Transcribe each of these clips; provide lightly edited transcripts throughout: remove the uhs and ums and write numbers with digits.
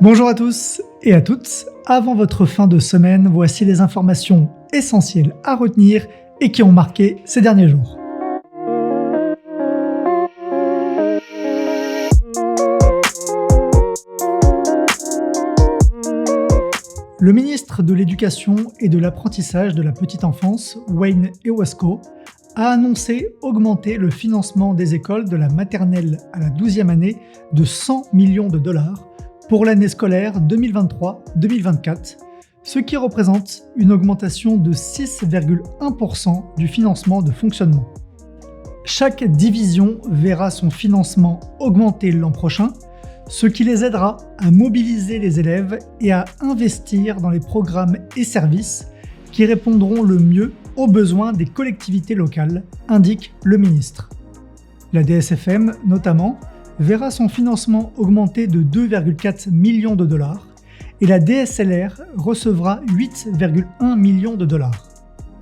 Bonjour à tous et à toutes. Avant votre fin de semaine, voici les informations essentielles à retenir et qui ont marqué ces derniers jours. Le ministre de l'Éducation et de l'Apprentissage de la petite enfance, Wayne Ewasco, a annoncé augmenter le financement des écoles de la maternelle à la 12e année de 100 millions de dollars pour l'année scolaire 2023-2024, ce qui représente une augmentation de 6,1% du financement de fonctionnement. Chaque division verra son financement augmenter l'an prochain, ce qui les aidera à mobiliser les élèves et à investir dans les programmes et services qui répondront le mieux aux besoins des collectivités locales, indique le ministre. La DSFM, notamment, verra son financement augmenter de 2,4 millions de dollars et la DSLR recevra 8,1 millions de dollars.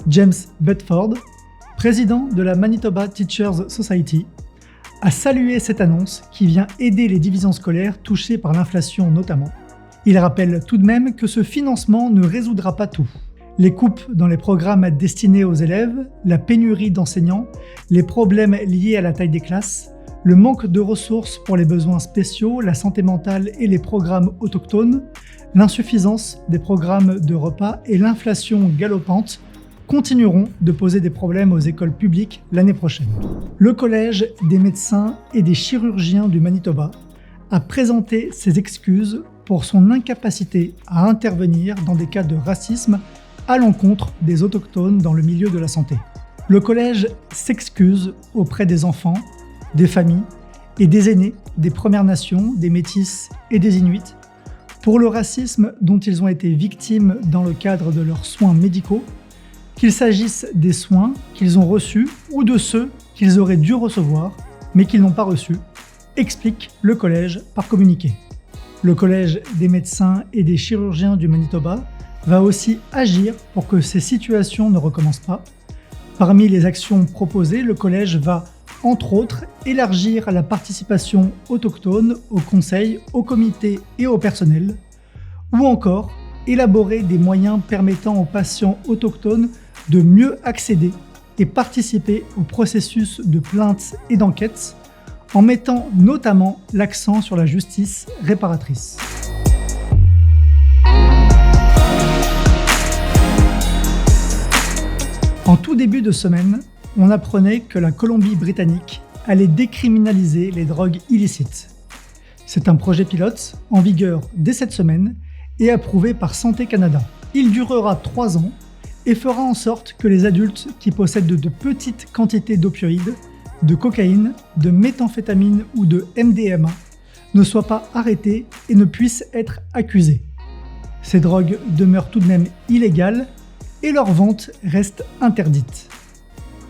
James Bedford, président de la Manitoba Teachers Society, a salué cette annonce qui vient aider les divisions scolaires touchées par l'inflation notamment. Il rappelle tout de même que ce financement ne résoudra pas tout. Les coupes dans les programmes destinés aux élèves, la pénurie d'enseignants, les problèmes liés à la taille des classes, le manque de ressources pour les besoins spéciaux, la santé mentale et les programmes autochtones, l'insuffisance des programmes de repas et l'inflation galopante continueront de poser des problèmes aux écoles publiques l'année prochaine. Le Collège des médecins et des chirurgiens du Manitoba a présenté ses excuses pour son incapacité à intervenir dans des cas de racisme à l'encontre des autochtones dans le milieu de la santé. Le collège s'excuse auprès des enfants, des familles et des aînés des Premières Nations, des Métis et des Inuits pour le racisme dont ils ont été victimes dans le cadre de leurs soins médicaux, qu'il s'agisse des soins qu'ils ont reçus ou de ceux qu'ils auraient dû recevoir mais qu'ils n'ont pas reçus, explique le collège par communiqué. Le Collège des médecins et des chirurgiens du Manitoba va aussi agir pour que ces situations ne recommencent pas. Parmi les actions proposées, le collège va, entre autres, élargir la participation autochtone au conseil, au comité et au personnel, ou encore élaborer des moyens permettant aux patients autochtones de mieux accéder et participer au processus de plainte et d'enquête, en mettant notamment l'accent sur la justice réparatrice. En tout début de semaine, on apprenait que la Colombie-Britannique allait décriminaliser les drogues illicites. C'est un projet pilote en vigueur dès cette semaine et approuvé par Santé Canada. Il durera 3 ans et fera en sorte que les adultes qui possèdent de petites quantités d'opioïdes, de cocaïne, de méthamphétamine ou de MDMA ne soient pas arrêtés et ne puissent être accusés. Ces drogues demeurent tout de même illégales et leur vente reste interdite.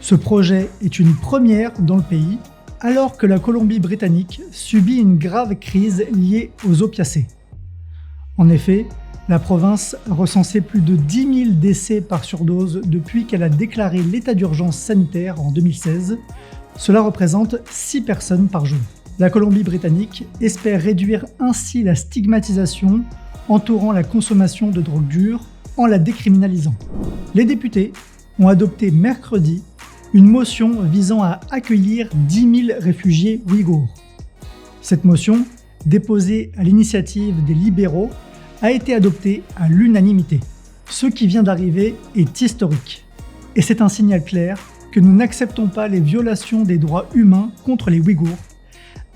Ce projet est une première dans le pays, alors que la Colombie-Britannique subit une grave crise liée aux opiacés. En effet, la province a recensé plus de 10 000 décès par surdose depuis qu'elle a déclaré l'état d'urgence sanitaire en 2016. Cela représente 6 personnes par jour. La Colombie-Britannique espère réduire ainsi la stigmatisation entourant la consommation de drogue dure en la décriminalisant. Les députés ont adopté mercredi une motion visant à accueillir 10 000 réfugiés ouïghours. Cette motion, déposée à l'initiative des libéraux, a été adoptée à l'unanimité. Ce qui vient d'arriver est historique. Et c'est un signal clair que nous n'acceptons pas les violations des droits humains contre les Ouïghours,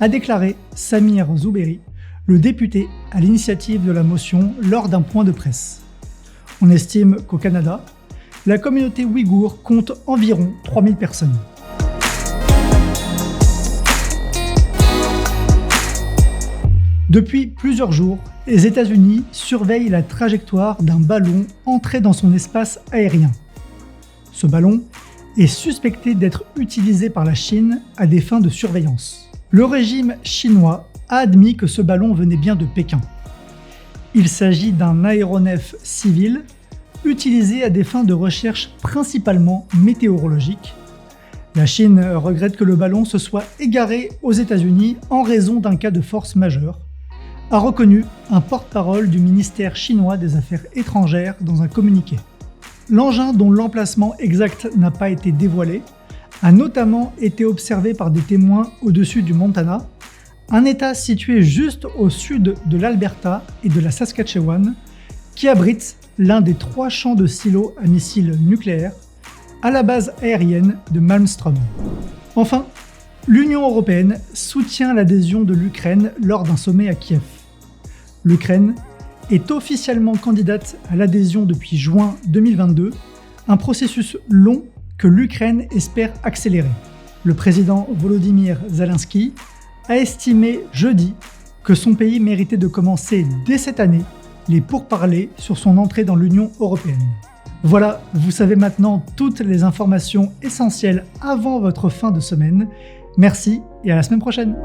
a déclaré Samir Zouberi, le député à l'initiative de la motion lors d'un point de presse. On estime qu'au Canada, la communauté ouïghour compte environ 3000 personnes. Depuis plusieurs jours, les États-Unis surveillent la trajectoire d'un ballon entré dans son espace aérien. Ce ballon est suspecté d'être utilisé par la Chine à des fins de surveillance. Le régime chinois a admis que ce ballon venait bien de Pékin. Il s'agit d'un aéronef civil utilisé à des fins de recherche principalement météorologiques. La Chine regrette que le ballon se soit égaré aux États-Unis en raison d'un cas de force majeure, a reconnu un porte-parole du ministère chinois des Affaires étrangères dans un communiqué. L'engin, dont l'emplacement exact n'a pas été dévoilé, a notamment été observé par des témoins au-dessus du Montana, un État situé juste au sud de l'Alberta et de la Saskatchewan, qui abrite l'un des 3 champs de silos à missiles nucléaires à la base aérienne de Malmstrom. Enfin, l'Union européenne soutient l'adhésion de l'Ukraine lors d'un sommet à Kiev. L'Ukraine est officiellement candidate à l'adhésion depuis juin 2022, un processus long que l'Ukraine espère accélérer. Le président Volodymyr Zelensky a estimé jeudi que son pays méritait de commencer dès cette année les pourparlers sur son entrée dans l'Union européenne. Voilà, vous savez maintenant toutes les informations essentielles avant votre fin de semaine. Merci et à la semaine prochaine.